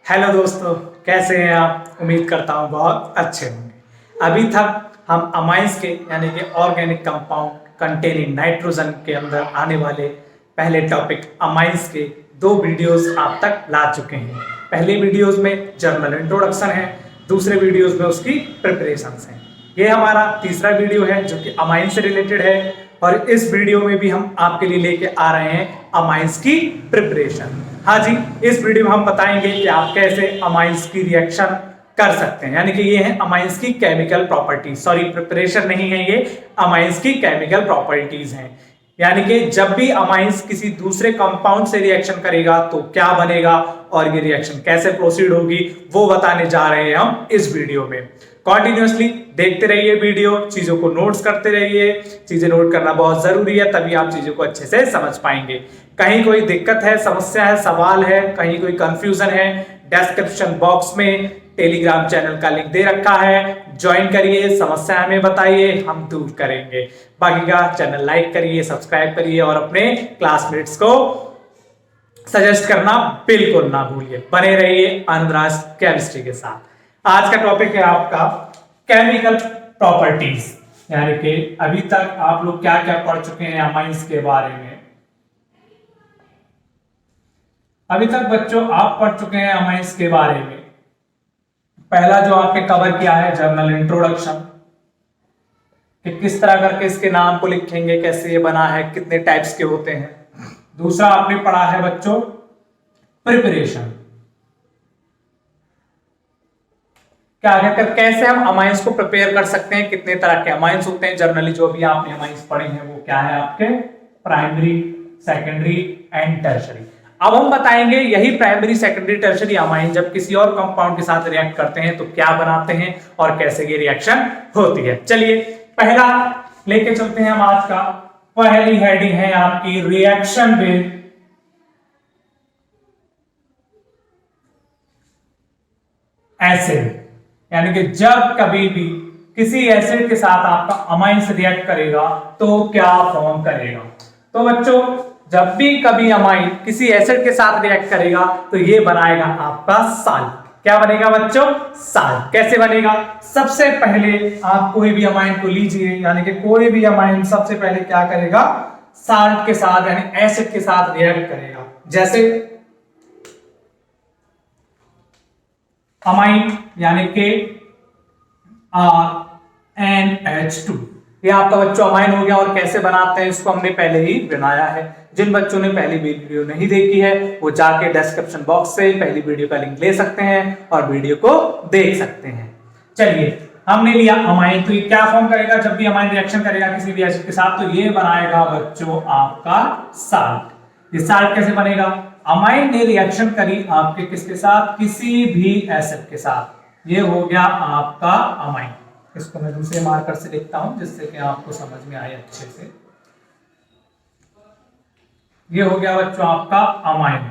Hello दोस्तों, कैसे हैं आप। उम्मीद करता हूँ बहुत अच्छे होंगे। अभी तक हम अमाइंस के यानी कि ऑर्गेनिक कंपाउंड कंटेनिंग नाइट्रोजन के अंदर आने वाले पहले टॉपिक अमाइंस के दो वीडियोस आप तक ला चुके हैं। पहले वीडियोस में जर्नल इंट्रोडक्शन है, दूसरे वीडियोस में उसकी प्रिपरेशंस हैं। ये हमारा तीसरा वीडियो है जो कि अमाइन से रिलेटेड है और इस वीडियो में भी हम आपके लिए लेके आ रहे हैं अमाइंस की प्रिपरेशन। हाँ जी, इस वीडियो में हम बताएंगे कि आप कैसे अमाइंस की रिएक्शन कर सकते हैं, यानी कि ये है अमाइंस की केमिकल प्रॉपर्टीज। सॉरी, प्रिपरेशन नहीं है, ये अमाइंस की केमिकल प्रॉपर्टीज हैं। यानी कि जब भी अमाइंस किसी दूसरे कंपाउंड से रिएक्शन करेगा तो क्या बनेगा और ये रिएक्शन कैसे प्रोसीड होगी वो बताने जा रहे हैं हम इस वीडियो में। कॉन्टिन्यूसली देखते रहिए वीडियो, चीजों को नोट्स करते रहिए। चीजें नोट करना बहुत जरूरी है, तभी आप चीजों को अच्छे से समझ पाएंगे। कहीं कोई दिक्कत है, समस्या है, सवाल है, कहीं कोई कंफ्यूजन है, डिस्क्रिप्शन बॉक्स में टेलीग्राम चैनल का लिंक दे रखा है, ज्वाइन करिए, समस्या हमें बताइए, हम दूर करेंगे। बाकी का चैनल लाइक करिए, सब्सक्राइब करिए और अपने क्लासमेट्स को सजेस्ट करना बिल्कुल ना भूलिए। बने रहिए आनंदराज केमिस्ट्री के साथ। आज का टॉपिक है आपका केमिकल प्रॉपर्टीज, यानी कि अभी तक आप लोग क्या क्या पढ़ चुके हैं अमाइंस के बारे में। अभी तक बच्चों आप पढ़ चुके हैं अमाइंस के बारे में। पहला जो आपने कवर किया है जर्नल इंट्रोडक्शन, कि किस तरह करके इसके नाम को लिखेंगे, कैसे ये बना है, कितने टाइप्स के होते हैं। दूसरा आपने पढ़ा है बच्चों प्रिपरेशन, क्या कहकर कैसे हम अमाइंस को प्रिपेयर कर सकते हैं, कितने तरह के अमाइंस होते हैं। जर्नली जो भी आपने अमाइंस पढ़े हैं वो क्या है आपके प्राइमरी, सेकेंडरी एंड टर्शरी। अब हम बताएंगे यही प्राइमरी, सेकेंडरी, टर्शरी अमाइन जब किसी और कंपाउंड के साथ रिएक्ट करते हैं तो क्या बनाते हैं और कैसे ये रिएक्शन होती है। चलिए पहला लेके चलते हैं हम आज का। पहली हेडिंग है आपकी रिएक्शन विद एसिड, यानी कि जब कभी भी किसी एसिड के साथ आपका अमाइंस रिएक्ट करेगा तो क्या फॉर्म करेगा। तो बच्चों जब भी कभी अमाइन किसी एसिड के साथ रिएक्ट करेगा तो ये बनाएगा आपका साल्ट। क्या बनेगा बच्चों? साल्ट। कैसे बनेगा? सबसे पहले आप कोई भी अमाइन को लीजिए, यानी कि कोई भी अमाइन सबसे पहले क्या करेगा, साल्ट के साथ यानी एसिड के साथ रिएक्ट करेगा। जैसे अमाइन यानी के RnH2, ये आपका बच्चों अमाइन हो गया। और कैसे बनाते हैं इसको हमने पहले ही बनाया है। जिन बच्चों ने पहली वीडियो नहीं देखी है वो जाके डिस्क्रिप्शन बॉक्स से पहली वीडियो का लिंक ले सकते हैं और वीडियो को देख सकते हैं। चलिए हमने लिया अमाइन, तो ये क्या फॉर्म करेगा जब भी अमाइन रिएक्शन करेगा किसी भी एसिड के साथ, तो ये बनाएगा बच्चों आपका साल्ट। ये साल्ट कैसे बनेगा? अमाइन ने रिएक्शन करी आपके किसके साथ, किसी भी एसिड के साथ, ये हो गया आपका अमाइन। इसको मैं दूसरे मार्कर से लिखता हूं जिससे कि आपको समझ में आए अच्छे से। ये हो गया बच्चों आपका अमाइन,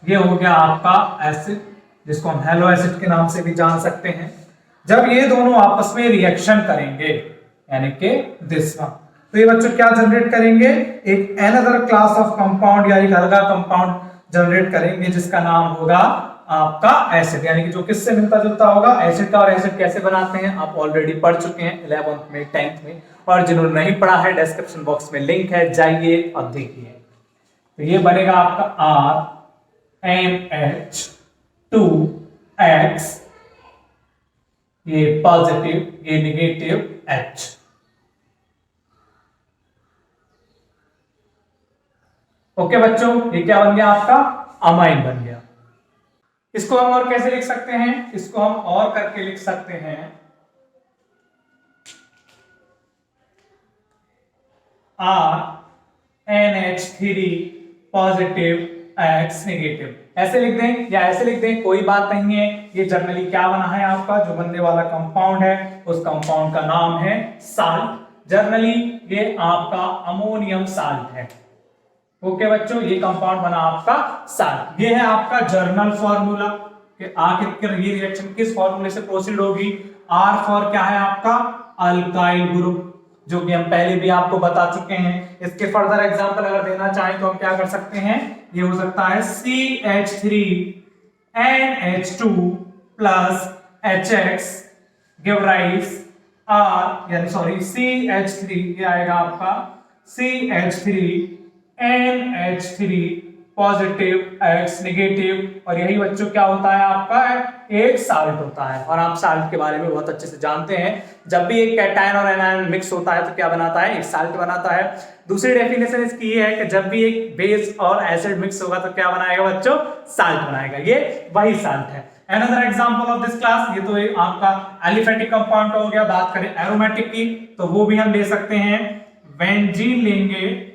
ये हो गया आपका एसिड जिसको हम हेलो एसिड के नाम से भी जान सकते हैं। जब ये दोनों आपस में रिएक्शन करेंगे यानी कि दिस वन, तो ये बच्चों क्या जनरेट करेंगे, एक अनदर क्लास ऑफ कंपाउंड या एक अलग कंपाउंड जनरेट करेंगे जिसका नाम होगा आपका एसिड, यानी कि जो किससे मिलता जुलता होगा एसिड का। और एसिड कैसे बनाते हैं आप ऑलरेडी पढ़ चुके हैं 11th में, 10th में, और जिन्होंने नहीं पढ़ा है डिस्क्रिप्शन बॉक्स में लिंक है, जाइए और देखिए। तो ये बनेगा आपका RnH2X, ये पॉजिटिव, ये नेगेटिव H। ओके बच्चों, ये क्या बन गया आपका अमाइन बन गया। इसको हम और कैसे लिख सकते हैं, इसको हम और करके लिख सकते हैं RnH3 पॉजिटिव X नेगेटिव, ऐसे लिख दें या ऐसे लिख दें, कोई बात नहीं है। ये जनरली क्या बना है आपका, जो बनने वाला कंपाउंड है उस कंपाउंड का नाम है साल्ट। जनरली ये आपका अमोनियम साल्ट है। ओके बच्चों, ये कंपाउंड बना आपका साल्ट। ये है आपका जर्नल फॉर्मूला कि आखिर ये रिएक्शन किस फॉर्मूले से प्रोसीड होगी। R फॉर क्या है आपका अल्काइल ग्रुप, जो कि हम पहले भी आपको बता चुके हैं। इसके फर्दर एग्जांपल अगर देना चाहें तो हम क्या कर सकते हैं, ये हो सकता है CH3NH2 plus HX give rise R यानी सॉरी CH3, ये आएगा आपका CH3NH3 पॉजिटिव X नेगेटिव, और यही बच्चों क्या होता है आपका, एक साल्ट होता है। और आप साल्ट के बारे में बहुत अच्छे से जानते हैं, जब भी एक कैटायन और एनायन मिक्स होता है तो क्या बनाता है, एक साल्ट बनाता है। दूसरी डेफिनेशन इसकी ये है कि जब भी एक बेस और एसिड मिक्स होगा तो क्या बनाएगा बच्चों, साल्ट बनाएगा, ये वही साल्ट है। Another example of this class, ये तो एक आपका एलिफेटिक कंपाउंड हो गया। बात करें एरोमेटिक की तो वो भी हम ले सकते हैं, बेंजीन लेंगे,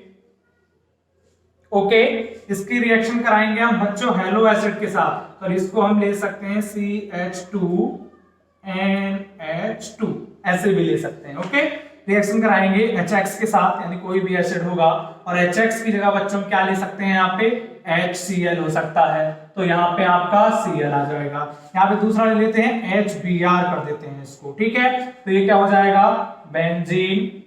ओके इसकी रिएक्शन कराएंगे हम बच्चों हेलो एसिड के साथ, तो इसको हम ले सकते हैं CH2NH2, ऐसे भी ले सकते हैं। ओके रिएक्शन कराएंगे HX के साथ, यानी कोई भी एसिड होगा, और HX की जगह बच्चों क्या ले सकते हैं, यहाँ पे HCl हो सकता है, तो यहाँ पे आपका Cl आ जाएगा। यहाँ पे दूसरा ले लेते हैं HBr कर देते हैं इसको, ठीक है, तो ये क्या हो जाएगा, benzene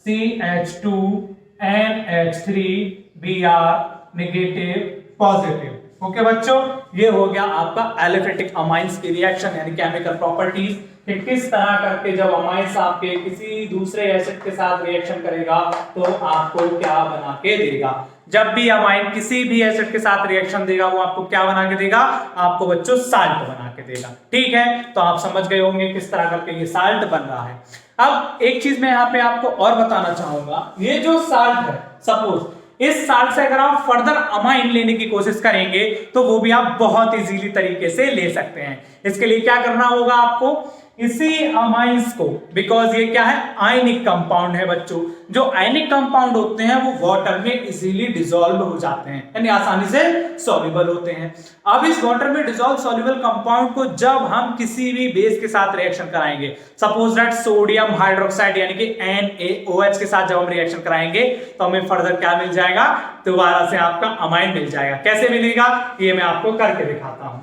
CH2NH3Br negative positive. Okay बच्चों, ये हो गया आपका एलिफेटिक अमाइंस की रिएक्शन यानी केमिकल प्रॉपर्टीज, कि किस तरह करके जब अमाइंस आपके किसी दूसरे एसिड के साथ रिएक्शन करेगा तो आपको क्या बना के देगा। जब भी अमाइन किसी भी एसिड के साथ रिएक्शन देगा वो आपको क्या बना के देगा, आपको बच्चों साल्ट बना के देगा। ठीक है, तो आप समझ गए होंगे किस तरह करके ये साल्ट बन रहा है। अब एक चीज मैं यहाँ पे आपको और बताना चाहूंगा, ये जो साल्ट है, सपोज इस साल्ट से अगर आप फर्दर अमाइन लेने की कोशिश करेंगे तो वो भी आप बहुत इजीली तरीके से ले सकते हैं। इसके लिए क्या करना होगा आपको, इसी अमाइंस को, बिकॉज ये क्या है, आयनिक कंपाउंड है बच्चों, जो आयनिक कंपाउंड होते हैं वो वाटर में इजीली डिसॉल्व हो जाते हैं, यानी आसानी से सॉल्युबल होते हैं। अब इस वाटर में डिसॉल्व सॉल्युबल कंपाउंड को जब हम किसी भी बेस के साथ रिएक्शन कराएंगे, सपोज दैट सोडियम हाइड्रोक्साइड यानी कि NaOH के साथ जब हम रिएक्शन कराएंगे तो हमें फर्दर क्या मिल जाएगा, दोबारा से आपका अमाइन मिल जाएगा। कैसे मिलेगा ये मैं आपको करके दिखाता हूं।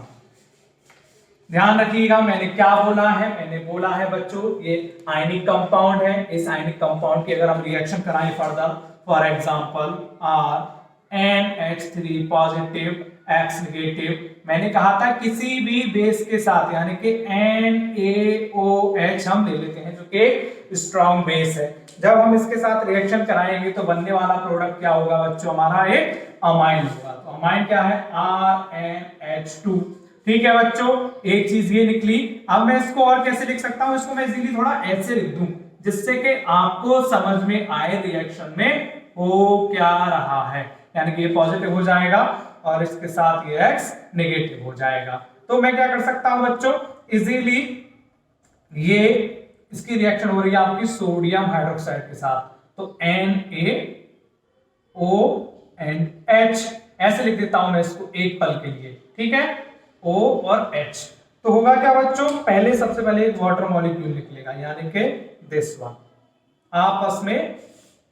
ध्यान रखिएगा मैंने क्या बोला है, मैंने बोला है बच्चों ये आयनिक कंपाउंड है। इस आयनिक कंपाउंड की अगर हम रिएक्शन कराएं further, for example NH3 positive X negative, मैंने कहा था किसी भी बेस के साथ, यानी कि NaOH हम ले लेते हैं जो कि स्ट्रॉन्ग बेस है। जब हम इसके साथ रिएक्शन कराएंगे तो बनने वाला प्रोडक्ट क्या होगा बच्चों, हमारा एक अमाइन होगा। तो अमाइन क्या है, RnH2। ठीक है बच्चों, एक चीज ये निकली। अब मैं इसको और कैसे लिख सकता हूं, इसको मैं इजीली थोड़ा ऐसे लिख दूं जिससे कि आपको समझ में आए रिएक्शन में हो क्या रहा है, यानी कि ये पॉजिटिव हो जाएगा और इसके साथ ये X नेगेटिव हो जाएगा। तो मैं क्या कर सकता हूं बच्चों, इजीली ये इसकी रिएक्शन हो रही है आपकी सोडियम हाइड्रोक्साइड के साथ, तो NaOH ऐसे लिख देता हूं मैं इसको एक पल के लिए, ठीक है, O और H। तो होगा क्या बच्चों, पहले सबसे पहले एक वाटर मॉलिक्यूल निकलेगा, यानी कि दिस वन, आपस में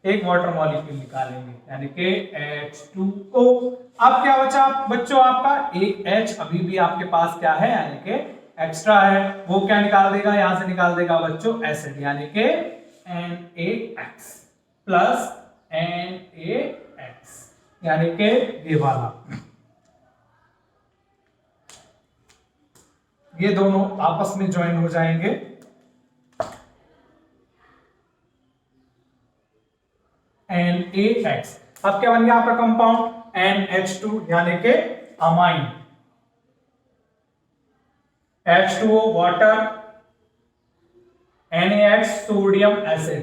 एक वाटर मॉलिक्यूल निकालेंगे, यानी कि H2O। अब क्या बचा बच्चों, आपका एक H अभी भी आपके पास क्या है, यानी कि एक्स्ट्रा है, वो क्या निकाल देगा, यहां से निकाल देगा बच्चों एसिड, यानी कि NaX प्लस NaX, यानी कि ये वाला, ये दोनों आपस में ज्वाइन हो जाएंगे। NaX, अब क्या बन गया आपका कंपाउंड NH2 यानी कि amine, H2O water, NaX sodium acid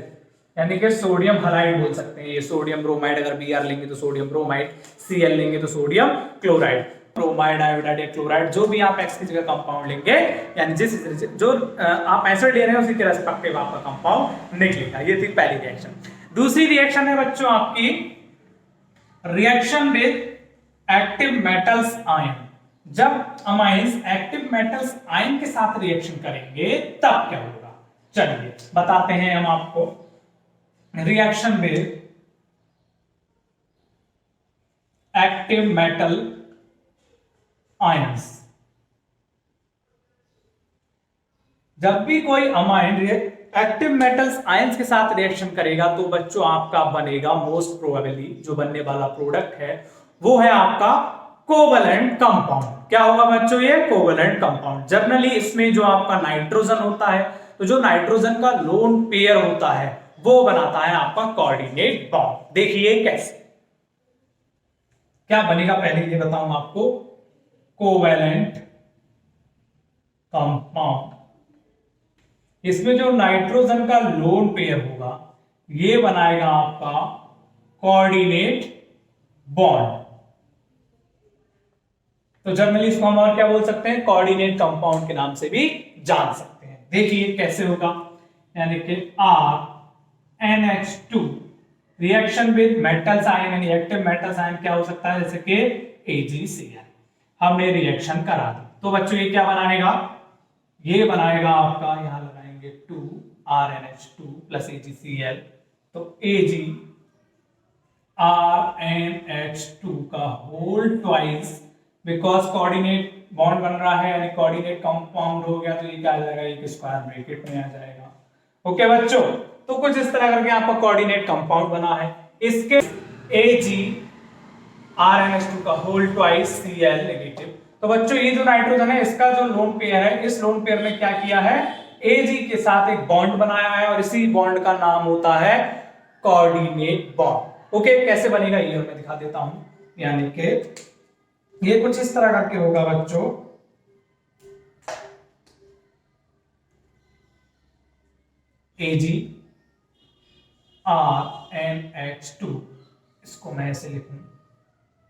यानी कि सोडियम हलाइड बोल सकते हैं, ये सोडियम ब्रोमाइड, अगर Br लेंगे तो सोडियम ब्रोमाइड, Cl लेंगे तो सोडियम क्लोराइड, ब्रोमाइड आयोडाइड या क्लोराइड, जो भी आप X की जगह कंपाउंड लेंगे, यानी जिस जो आप एसिड ले रहे हैं उसी के रेस्पेक्टिव आपका कंपाउंड निकलेगा। ये थी पहली रिएक्शन। दूसरी रिएक्शन है बच्चों आपकी reaction with active metals ion. जब अमाइंस एक्टिव मेटल्स आयन के साथ रिएक्शन करेंगे तब क्या होगा, चलिए बताते हैं हम आपको। Reaction with active metal ions, जब भी कोई अमाइन एक्टिव मेटल्स आयंस के साथ रिएक्शन करेगा तो बच्चों आपका बनेगा मोस्ट प्रोबेबली जो बनने वाला प्रोडक्ट है वो है आपका कोवलेंट कंपाउंड। क्या होगा बच्चों? ये कोवलेंट कंपाउंड। जनरली इसमें जो आपका नाइट्रोजन होता है तो जो नाइट्रोजन का लोन पेयर होता है वो बनाता है आपका कोऑर्डिनेट बॉन्ड। देखिए कैसे क्या बनेगा, पहले ये बताऊं आपको। कोवैलेंट कंपाउंड, इसमें जो नाइट्रोजन का लोन पेयर होगा ये बनाएगा आपका कोऑर्डिनेट बॉन्ड। तो जनरली इसको हम और क्या बोल सकते हैं? कोऑर्डिनेट कंपाउंड के नाम से भी जान सकते हैं। देखिए कैसे होगा, यानी कि RNH2 reaction with metals ion यानी एक्टिव मेटल्स आयन क्या हो सकता है? जैसे कि AgCl। हमने रिएक्शन करा दी तो बच्चों ये क्या बनाएगा? ये बनाएगा आपका, यहां लगाएंगे 2RNH2 प्लस AgCl, तो AgRNH2 का whole twice, because coordinate bond बन रहा है यानी कोऑर्डिनेट कंपाउंड हो गया तो ये क्या आ जाएगा? एक स्क्वायर ब्रैकेट में आ जाएगा। ओके बच्चों, तो कुछ इस तरह करके आपका कोऑर्डिनेट कंपाउंड बना है। इसके AgRNH2 का होल ट्वाइस Cl नेगेटिव। तो बच्चों ये जो नाइट्रोजन है इसका जो लोन पेयर है, इस लोन पेयर ने क्या किया है? Ag के साथ एक बॉन्ड बनाया है और इसी बॉन्ड का नाम होता है कोऑर्डिनेट बॉन्ड। ओके, कैसे बनेगा ये मैं दिखा देता हूं। यानी कि ये कुछ इस तरह करके होगा बच्चों। AgRNH2, इसको मैं ऐसे लिखूं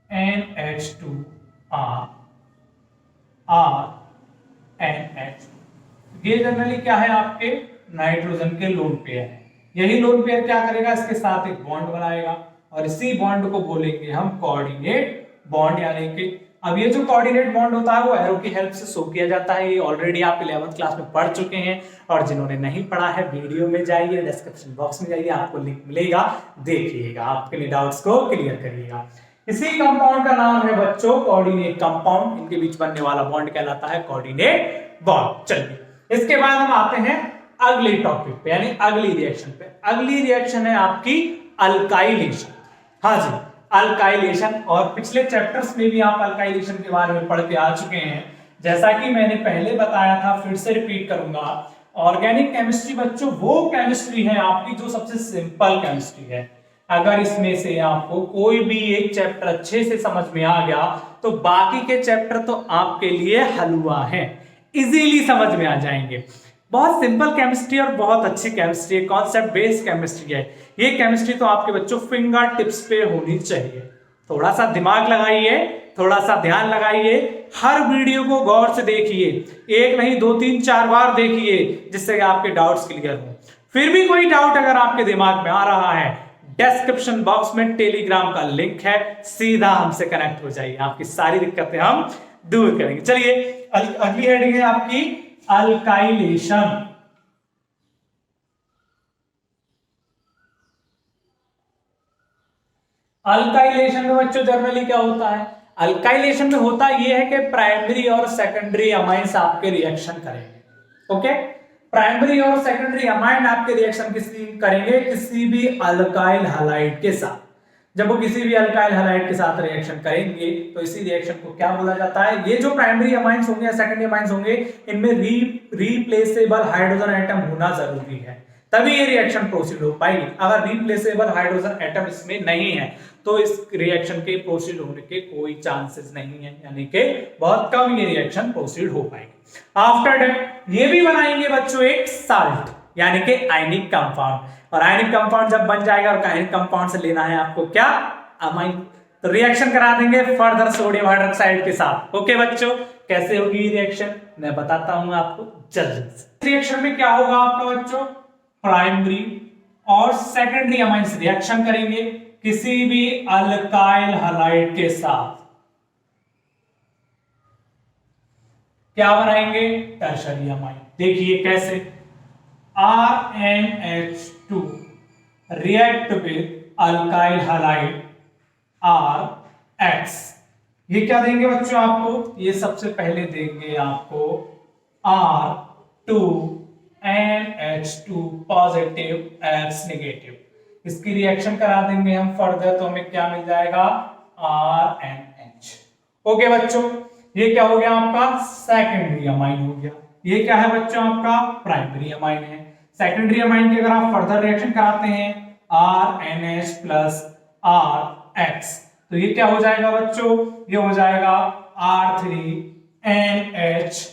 NH2RNH। ये जनरली क्या है? आपके नाइट्रोजन के लोन पेयर है। यही लोन पेयर क्या करेगा? इसके साथ एक बॉन्ड बनाएगा और इसी बॉन्ड को बोलेंगे हम कोऑर्डिनेट बॉन्ड। यानी कि अब ये जो कोऑर्डिनेट बॉन्ड होता है वो एरो की हेल्प से शो किया जाता है। ये ऑलरेडी आप 11th क्लास में पढ़ चुके हैं, और जिन्होंने नहीं पढ़ा है वीडियो में जाइए, डिस्क्रिप्शन बॉक्स में जाइए, आपको लिंक मिलेगा, देखिएगा, आपके डाउट्स को क्लियर करिएगा। इसी कंपाउंड का नाम है बच्चों कोऑर्डिनेट कंपाउंड। इनके बीच बनने वाला बॉन्ड कहलाता है कोऑर्डिनेट बॉन्ड। चलिए इसके बाद हम आते हैं अगले टॉपिक पे यानी अगली रिएक्शन पे। अगली रिएक्शन है आपकी अल्काइलेशन। हाँ जी, अल्काइलेशन। और पिछले चैप्टर्स में भी आप अल्काइलेशन के बारे में पढ़ के आ चुके हैं। जैसा कि मैंने पहले बताया था, फिर से रिपीट करूंगा, ऑर्गेनिक केमिस्ट्री बच्चों वो केमिस्ट्री है आपकी जो सबसे सिंपल केमिस्ट्री है। अगर इसमें से आपको कोई भी एक चैप्टर अच्छे से समझ में आ गया तो बाकी के चैप्टर तो आपके लिए हलवा है, इजीली समझ में आ जाएंगे। बहुत सिंपल केमिस्ट्री और बहुत अच्छी केमिस्ट्री है, कॉन्सेप्ट बेस्ड केमिस्ट्री है। ये केमिस्ट्री तो आपके बच्चों फिंगर टिप्स पे होनी चाहिए। थोड़ा सा दिमाग लगाइए, थोड़ा सा ध्यान लगाइए, हर वीडियो को गौर से देखिए, एक नहीं 2 3 4 बार देखिए, जिससे आपके डाउट्स क्लियर हो। फिर भी कोई डाउट अगर आपके दिमाग में आ रहा है, डिस्क्रिप्शन बॉक्स में टेलीग्राम का लिंक है, सीधा हमसे कनेक्ट हो जाइए, आपकी सारी दिक्कतें हम दूर करेंगे। चलिए अगली हेडिंग है आपकी अल्काइलेशन। अल्काइलेशन में बच्चों जनरली क्या होता है? अल्काइलेशन में होता यह है कि प्राइमरी और सेकेंडरी अमाइंस आपके रिएक्शन करेंगे। ओके, प्राइमरी और सेकेंडरी अमाइन आपके रिएक्शन करेंगे किसी भी अल्काइल हैलाइड के साथ। जब वो किसी भी अल्काइल हैलाइड के साथ रिएक्शन करेंगे तो इसी रिएक्शन को क्या बोला जाता है? ये जो प्राइमरी अमाइंस होंगे या सेकेंडरी अमाइंस होंगे, इनमें रिप्लेसेबल हाइड्रोजन एटम होना जरूरी है, तभी ये रिएक्शन प्रोसीड हो पाएगी। अगर रिप्लेसेबल हाइड्रोजन एटम इसमें नहीं है तो इस रिएक्शन के प्रोसीड होने के कोई चांसेस नहीं है, यानी कि बहुत कम ये रिएक्शन प्रोसीड हो पाएगी। आफ्टर दैट ये भी बनाएंगे बच्चों एक साल्ट यानी कि आयनिक कंपाउंड, और आयनिक कंपाउंड जब बन जाएगा और आयनिक कंपाउंड से लेना है आपको क्या? अमाइन। तो रिएक्शन करा देंगे फर्दर सोडियम हाइड्रोक्साइड के साथ। ओके बच्चों, कैसे होगी रिएक्शन मैं बताता हूं आपको जल्दी। रिएक्शन में क्या होगा आपका बच्चों? प्राइमरी और सेकेंडरी अमाइंस रिएक्शन करेंगे किसी भी अल्काइल हैलाइड के साथ, क्या बनाएंगे? Tertiary amine. देखिए कैसे, RNH2 react with alkyl halide RX। ये क्या देंगे बच्चों आपको? ये सबसे पहले देंगे आपको R2 NH2 positive X negative. इसकी रिएक्शन करा देंगे हम फर्दर, तो हमें क्या मिल जाएगा, RNH। ओके बच्चों, ये क्या हो गया आपका सेकेंडरी अमाइन हो गया। ये क्या है बच्चों आपका प्राइमरी अमाइन है। सेकेंडरी अमाइन की अगर आप फर्दर रिएक्शन कराते हैं RNH प्लस RX, तो ये क्या हो जाएगा बच्चों, ये हो जाएगा R3NHX।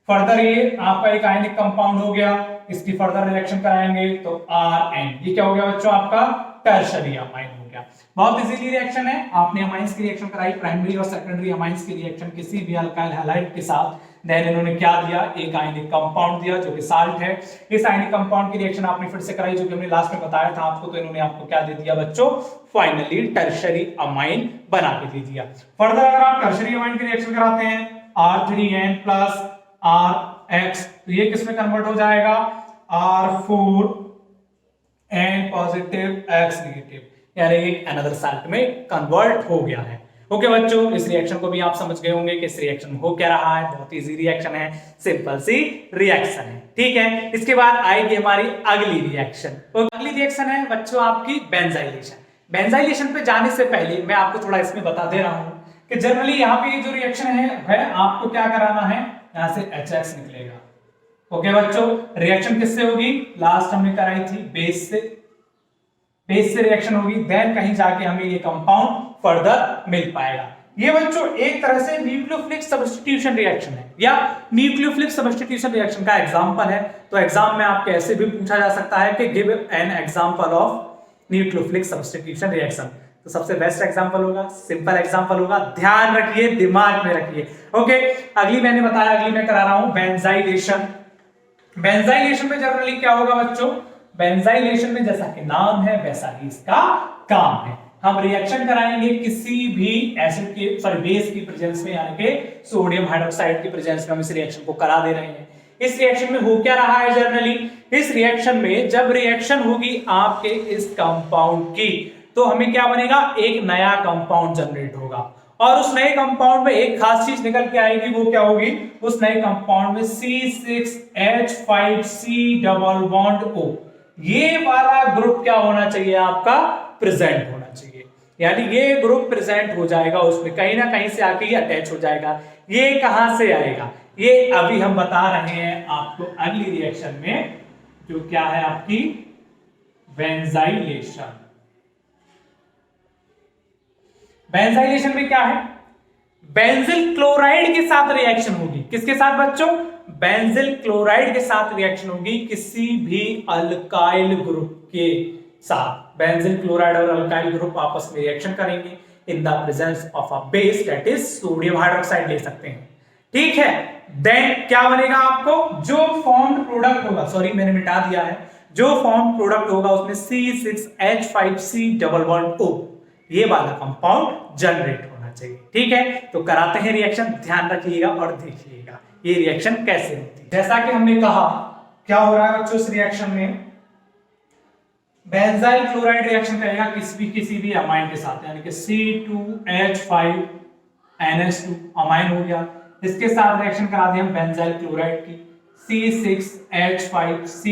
फर्दर ये आपका एक आयनिक कंपाउंड हो गया, इसकी फर्दर रिएक्शन कराएंगे तो Rn, ये क्या हो गया बच्चों आपका टर्शरी अमाइन हो गया। बहुत इजीली रिएक्शन है। आपने अमाइंस की रिएक्शन कराई, प्राइमरी और सेकेंडरी अमाइंस की रिएक्शन किसी भी अल्काइल हैलाइड के साथ, देन इन्होंने क्या दिया, एक आयनिक कंपाउंड दिया जो कि साल्ट है। इस आयनिक कंपाउंड की रिएक्शन आपने फिर से कराई, जो कि हमने लास्ट में बताया था आपको, तो इन्होंने आपको क्या दे दिया बच्चों, फाइनली टर्शरी अमाइन बना के दे दिया। फर्दर अगर आप टर्शरी अमाइन की रिएक्शन कराते हैं R3N प्लस RX, तो ये किस में कन्वर्ट हो जाएगा, R4N पॉजिटिव X नेगेटिव, यानी एक अनदर साल्ट में कन्वर्ट हो गया है। ओके बच्चों, इस रिएक्शन को भी आप समझ गए होंगे कि इस रिएक्शन में हो क्या रहा है। बहुत इजी रिएक्शन है, सिंपल सी रिएक्शन है, ठीक है। इसके बाद आएगी हमारी अगली रिएक्शन। तो अगली रिएक्शन है बच्चों आपकी बेंजाइलेशन। बेंजाइलेशन पे जाने से पहले मैं आपको थोड़ा इसमें बता दे रहा हूं कि जनरली यहाँ पे ये जो रिएक्शन है आपको क्या कराना है, यहां से HX निकलेगा। ओके बच्चों, रिएक्शन किससे होगी, लास्ट हमने कराई थी बेस से, बेस से रिएक्शन होगी, देन कहीं जाके हमें ये कंपाउंड फर्दर मिल पाएगा। ये बच्चों एक तरह से न्यूक्लियोफिलिक सब्स्टिट्यूशन रिएक्शन है, या न्यूक्लियोफिलिक सब्स्टिट्यूशन रिएक्शन का एग्जांपल है। तो एग्जाम में आपके ऐसे भी पूछा जा सकता है कि give an example of nucleophilic substitution reaction. तो सबसे बेस्ट एग्जांपल होगा, सिंपल एग्जांपल होगा, ध्यान रखिए, दिमाग में रखिए। ओके, अगली मैंने बताया, अगली मैं करा रहा हूं बेंजाइलेशन। बेंजाइलेशन में जनरली क्या होगा बच्चों, बेंजाइलेशन में जैसा कि नाम है वैसा ही इसका काम है। हम रिएक्शन कराएंगे किसी भी एसिड के बेस की प्रेजेंस में, यानी कि सोडियम हाइड्रोक्साइड की प्रेजेंस में हम इस रिएक्शन को करा दे रहे हैं। इस रिएक्शन में हो क्या रहा है जनरली, इस रिएक्शन में जब रिएक्शन होगी आपके इस कंपाउंड की, तो हमें क्या बनेगा, एक नया कंपाउंड जनरेट होगा, और उस नए कंपाउंड में एक खास चीज निकल के आएगी। वो क्या होगी, उस नए कंपाउंड में C6H5C डबल बॉन्ड O, ये वाला ग्रुप क्या होना चाहिए आपका, प्रेजेंट होना चाहिए। यानी ये ग्रुप प्रेजेंट हो जाएगा, उसमें कहीं ना कहीं से आके ये अटैच हो जाएगा। ये कहां से आएगा, ये अभी हम बता रहे हैं आपको अगली रिएक्शन में, जो क्या है आपकी बेंजाइलेशन। बेंजाइलेशन में क्या है, बेंजिल क्लोराइड के साथ रिएक्शन होगी। किसके साथ बच्चों, बेंजिल क्लोराइड के साथ रिएक्शन होगी किसी भी अल्काइल ग्रुप के साथ। बेंजिल क्लोराइड और अल्काइल ग्रुप आपस में रिएक्शन करेंगे in the presence of a base, that is sodium hydroxide ले सकते हैं, ठीक है। देन क्या बनेगा आपको, जो फॉर्म्ड प्रोडक्ट होगा, सॉरी मैंने मिटा दिया है, जो फॉर्म्ड प्रोडक्ट होगा उसमें C6H5C डबल बॉन्ड O, ये वाला कंपाउंड जनरेट होना चाहिए, ठीक है। तो कराते हैं रिएक्शन, ध्यान रखिएगा और देखिएगा ये रिएक्शन कैसे होती है। जैसा कि हमने कहा, क्या हो रहा है बच्चों इस रिएक्शन में, बेंजाइल क्लोराइड रिएक्शन करेगा किसी भी अमाइन के साथ, यानी कि C2H5NH2 अमाइन हो गया, इसके साथ रिएक्शन करा दिया हम बेंजाइल क्लोराइड की, C6H5C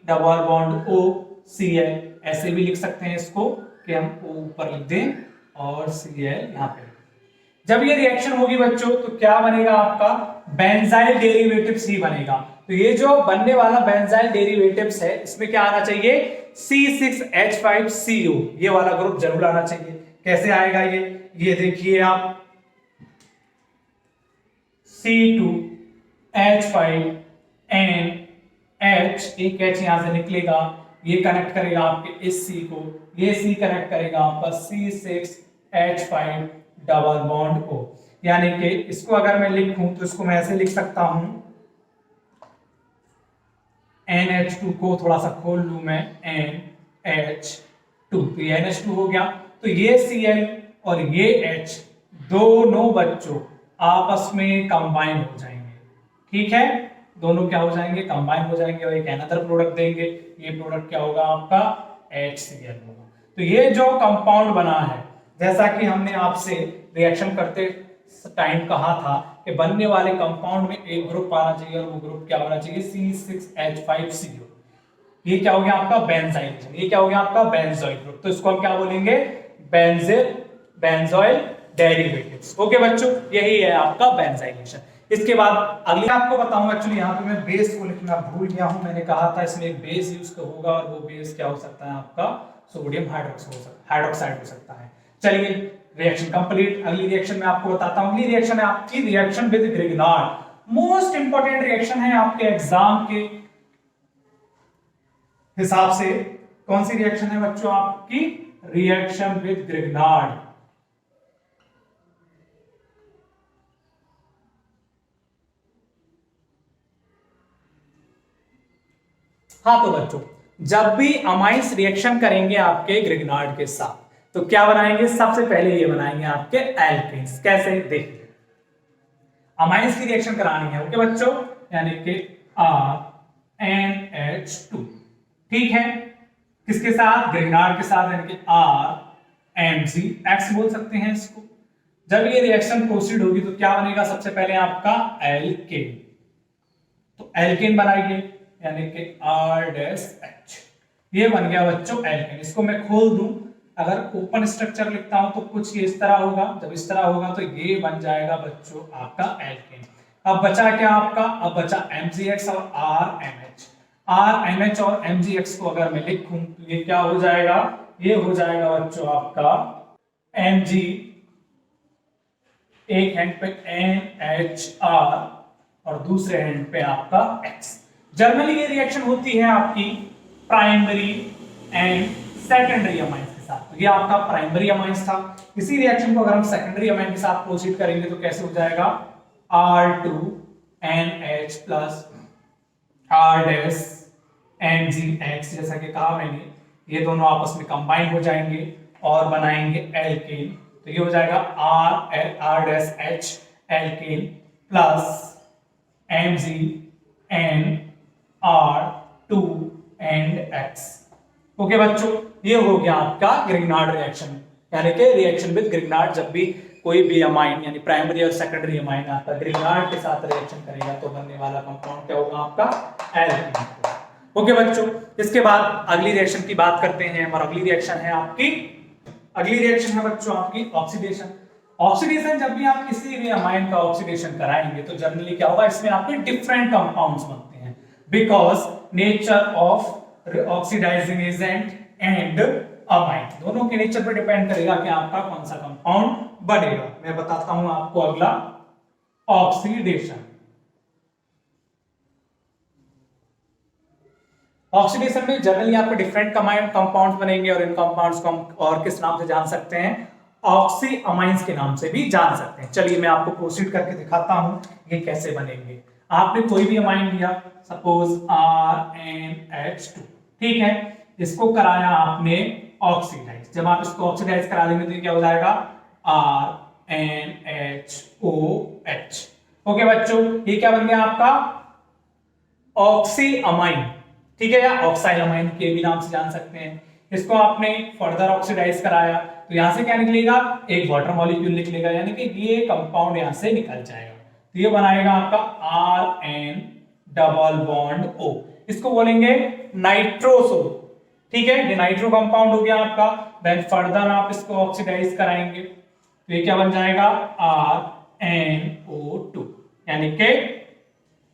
डबल बॉन्ड OCl, ऐसे भी लिख सकते हैं इसको कि हम O ऊपर लिख दें और Cl यहां पे। जब ये रिएक्शन होगी बच्चों तो क्या बनेगा आपका, बेंजाइल डेरिवेटिव C बनेगा। तो ये जो बनने वाला बेंजाइल डेरिवेटिव्स है, इसमें क्या आना चाहिए, C6H5CO, ये वाला ग्रुप जरूर आना चाहिए। कैसे आएगा ये देखिए आप, C2H5NH, एक H यहां से निकलेगा, ये कनेक्ट करेगा आपके इस C को, ये C कनेक्ट करेगा आपका C6H5 डबल बॉन्ड O। यानी कि इसको अगर मैं लिखूं तो इसको मैं ऐसे लिख सकता हूं, NH2 को थोड़ा सा खोल लूं मैं, NH2, तो ये NH2 हो गया। तो ये Cl और ये H दोनों बच्चों आपस में कंबाइन हो जाएंगे, ठीक है, दोनों क्या हो जाएंगे, कंबाइन हो जाएंगे और एक अनदर प्रोडक्ट देंगे। ये प्रोडक्ट क्या होगा आपका, HCl होगा। तो ये जो कंपाउंड बना है, जैसा कि हमने आपसे रिएक्शन करते टाइम कहा था कि बनने वाले कंपाउंड में एक ग्रुप आना चाहिए और वो ग्रुप क्या होना चाहिए, C6H5CO। ये क्या हो गया आपका बेंजाइलेशन, ये क्या हो गया आपका बेंजोइल ग्रुप। तो इसको हम क्या बोलेंगे, बेंजोइल डेरिवेटिव्स। ओके बच्चों, यही है आपका बेंजाइलेशन। इसके बाद अगली आपको बताऊंगा, एक्चुअली यहाँ पे मैं बेस को लिखना भूल गया हूँ। मैंने कहा था इसमें एक बेस यूज होगा और वो बेस क्या हो सकता है आपका सोडियम हाइड्रोक्साइड हो सकता है। चलिए रिएक्शन कंप्लीट। अगली रिएक्शन में आपको बताता हूँ। अगली रिएक्शन है आपकी reaction with Grignard. Most important reaction है आपके एग्जाम के हिसाब से। कौन सी रिएक्शन है बच्चों आपकी, रिएक्शन विद ग्रिग्नार्ड। हाँ तो बच्चों, जब भी अमाइंस रिएक्शन करेंगे आपके ग्रिग्नार्ड के साथ तो क्या बनाएंगे, सबसे पहले ये बनाएंगे आपके एल्केन्स। कैसे, देखिए अमाइंस की रिएक्शन करानी है, ओके बच्चों, यानी कि RNH2, ठीक है, किसके साथ, ग्रिग्नार्ड के साथ, यानी कि RMgX बोल सकते हैं इसको। जब ये रिएक्शन प्रोसीड होगी तो क्या बनेगा, सबसे पहले आपका एल्केन। तो एल्केन बनाइए, यानी कि R-H, ये बन गया बच्चों एल्केन। इसको मैं खोल दूं, अगर ओपन स्ट्रक्चर लिखता हूं तो कुछ ये इस तरह होगा, जब इस तरह होगा तो ये बन जाएगा बच्चों आपका एल्केन। अब बचा क्या आपका, अब बचा MgX और RMH। RMH और MgX को अगर मैं लिखूं तो ये क्या हो जाएगा, ये हो जाएगा बच्चों आपका Mg, एक हैंड पे NHR और दूसरे हैंड पे आपका X। जनरली ये रिएक्शन होती है आपकी प्राइमरी एंड सेकेंडरी अमाइंस के साथ। तो ये आपका प्राइमरी अमाइंस था। इसी रिएक्शन को अगर हम सेकेंडरी अमाइन के साथ प्रोसीड करेंगे तो कैसे हो जाएगा, R2NH प्लस R-MgX, जैसा कि कहा मैंने, ये दोनों आपस में कंबाइन हो जाएंगे और बनाएंगे एल्केन। तो ये हो जाएगा R-H alkane plus MgNR2 and X। Okay बच्चों, ये हो गया आपका ग्रिग्नार्ड रिएक्शन, यानी कि रिएक्शन विद ग्रिग्नार्ड। जब भी कोई भी अमाइन यानी प्राइमरी और सेकेंडरी अमाइन आपका ग्रिग्नार्ड के साथ रिएक्शन करेगा तो बनने वाला कंपाउंड क्या होगा आपका एल्केन। ओके बच्चों, इसके बाद अगली रिएक्शन की बात करते हैं और अगली रिएक्शन है आपकी, अगली रिएक्शन है बच्चों आपकी ऑक्सीडेशन। ऑक्सीडेशन, जब भी आप किसी भी अमाइन का ऑक्सीडेशन कराएंगे तो जनरली क्या होगा, इसमें आपके डिफरेंट कंपाउंड्स बनते हैं, because nature of oxidising agent and amine, दोनों के नेचर पर डिपेंड करेगा कि आपका कौन सा कंपाउंड बनेगा। मैं बताता हूं आपको अगला, ऑक्सीडेशन। ऑक्सीडेशन में जनरली आपको डिफरेंट कंपाउंड्स बनेंगे और इन कंपाउंड्स को हम और किस नाम से जान सकते हैं, ऑक्सी अमाइंस के नाम से भी जान सकते हैं। चलिए मैं आपको प्रोसीड करके दिखाता हूं ये कैसे बनेंगे। आपने कोई भी अमाइन लिया, सपोज RNH2, ठीक है, इसको कराया आपने ऑक्सीडाइज। जब आप इसको ऑक्सीडाइज करा लेंगे तो क्या हो जाएगा, RNHOH। ओके बच्चों, ये क्या बन गया आपका ऑक्सी अमाइन, ठीक है, या ऑक्साइल अमाइन के भी नाम से जान सकते हैं। इसको आपने फर्दर ऑक्सीडाइज कराया तो यहां से क्या निकलेगा, एक वाटर मॉलिक्यूल निकलेगा, यानी कि ये कंपाउंड यहां से निकल जाएगा। तो ये बनाएगा आपका RN डबल बॉन्ड O, इसको बोलेंगे नाइट्रोसो, ठीक है, ये नाइट्रो कंपाउंड हो गया आपका। देन फर्दर आप इसको ऑक्सीडाइज कराएंगे तो ये क्या बन जाएगा, RNO2, यानी कि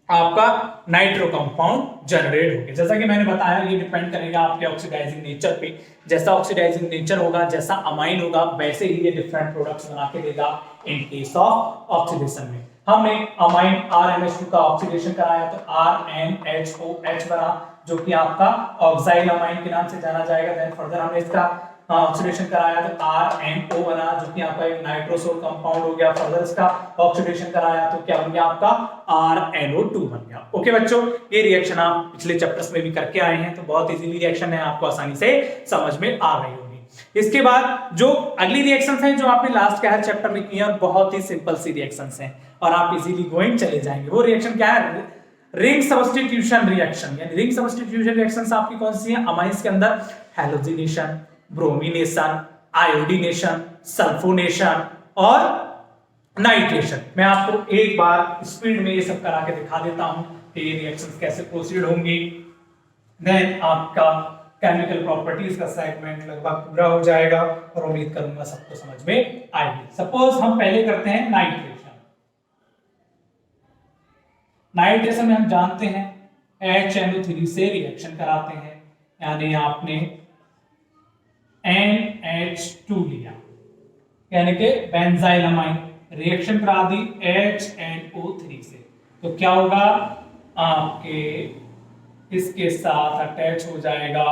आपका नाइट्रो कंपाउंड जनरेट हो गया। जैसा कि मैंने बताया ये डिपेंड करेगा आपके ऑक्सीडाइजिंग नेचर पे। जैसा ऑक्सीडाइजिंग नेचर होगा, जैसा अमाइन होगा, वैसे ही ये डिफरेंट प्रोडक्ट्स बना के देगा इन केस ऑफ ऑक्सीडेशन में। हमने अमाइन RNH2 का ऑक्सीडेशन कराया तो RNHOH बना, जो कि आपका ऑक्साइल अमाइन के नाम से जाना जाएगा। देन फर्दर हमने इसका ऑक्सीडेशन कराया तो RNO बना, जो कि आपका एक नाइट्रोसोल कंपाउंड हो गया। फर्दर इसका ऑक्सीडेशन कराया तो क्या बन गया आपका RNO2 बन गया। ओके बच्चों, ये रिएक्शन आप पिछले चैप्टर्स में भी करके आए हैं तो बहुत इजीली रिएक्शन है, आपको आसानी से समझ में आ गई होगी। इसके बाद जो अगली रिएक्शंस हैं जो आपने लास्ट के हर चैप्टर में की हैं, बहुत ही सिंपल सी रिएक्शंस हैं और आप इजीली गोइंग चले जाएंगे। वो रिएक्शन क्या है, रिंग सब्स्टिट्यूशन रिएक्शन। यानी रिंग सब्स्टिट्यूशन रिएक्शंस आपकी कौन सी हैं, अमाइंस के अंदर हैलोजिनेशन, ब्रोमिनेशन, आयोडीनेशन, सल्फोनेशन और नाइट्रेशन। मैं आपको एक बार स्पीड में ये सब करा के दिखा देता हूं कि ये रिएक्शंस कैसे प्रोसीड होंगी, देन आपका केमिकल प्रॉपर्टीज का सेगमेंट लगभग पूरा हो जाएगा और उम्मीद करूंगा सबको समझ में आएगी। सपोज हम पहले करते हैं नाइट्रेशन। नाइट्रेशन में हम जानते हैं HNO3 से रिएक्शन कराते हैं, यानी आपने NH2 लिया यानी कि बेंजाइलमाइन, रिएक्शन करा दी HNO3 से, तो क्या होगा आपके इसके साथ अटैच हो जाएगा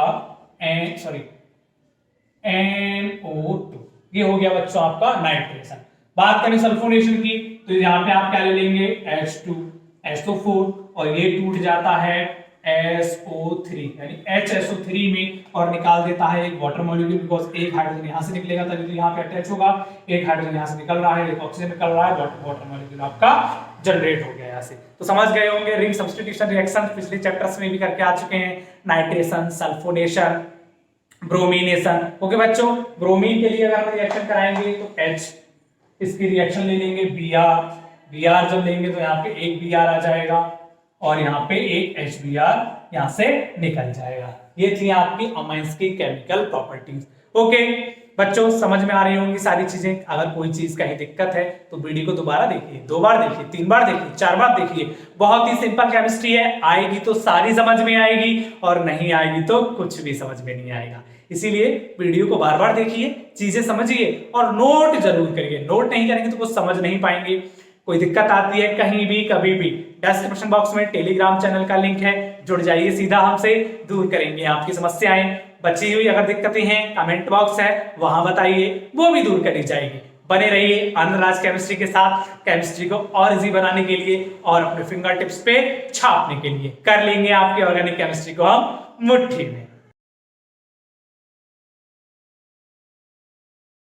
NO2। ये हो गया बच्चों आपका नाइट्रेशन। बात करें सल्फोनेशन की तो यहां पे आप क्या ले लेंगे H2 SO4 और ये टूट जाता है SO3 यानी HSO3 में और निकाल देता है एक वाटर मॉलिक्यूल, बिकॉज एक हाइड्रोजन यहां से निकलेगा तभी तो यहां पे अटैच होगा, एक हाइड्रोजन यहां से निकल रहा है, एक ऑक्सीजन निकल रहा है, वाटर मॉलिक्यूल आपका जनरेट हो गया यहां से। तो समझ गए होंगे रिंग सब्स्टिट्यूशन रिएक्शन पिछले चैप्टर्स में भी करके आ चुके हैं, नाइट्रेशन, सल्फोनेशन, ब्रोमीनेशन। ओके बच्चों, ब्रोमीन के लिए अगर हम रिएक्शन कराएंगे तो H, इसकी रिएक्शन ले लेंगे Br जब लेंगे तो यहाँ पे एक Br आ जाएगा और यहाँ पे एक HBr यहाँ से निकल जाएगा। ये थी आपकी अमाइंस की केमिकल प्रॉपर्टीज। ओके बच्चों, समझ में आ रही होंगी सारी चीजें। अगर कोई चीज कहीं दिक्कत है तो वीडियो को दोबारा देखिए, 2 बार देखिए, 3 बार देखिए, 4 बार देखिए। बहुत ही सिंपल केमिस्ट्री है, आएगी तो सारी समझ में आएगी और नहीं आएगी तो कुछ भी समझ में नहीं आएगा। इसीलिए वीडियो को बार बार देखिए, चीजें समझिए और नोट जरूर करिए। नोट नहीं करेंगे तो कुछ समझ नहीं पाएंगे। कोई दिक्कत आती है कहीं भी कभी भी, डिस्क्रिप्शन बॉक्स में टेलीग्राम चैनल का लिंक है, जुड़ जाइए, सीधा हमसे दूर करेंगे आपकी समस्याएं। बची हुई अगर दिक्कतें हैं कमेंट बॉक्स है वहां बताइए, वो भी दूर करी जाएगी। बने रहिए आनंदराज केमिस्ट्री के साथ, केमिस्ट्री को और इजी बनाने के लिए और अपने फिंगर टिप्स पे छापने के लिए। कर लेंगे आपके ऑर्गेनिक केमिस्ट्री को हम मुट्ठी में।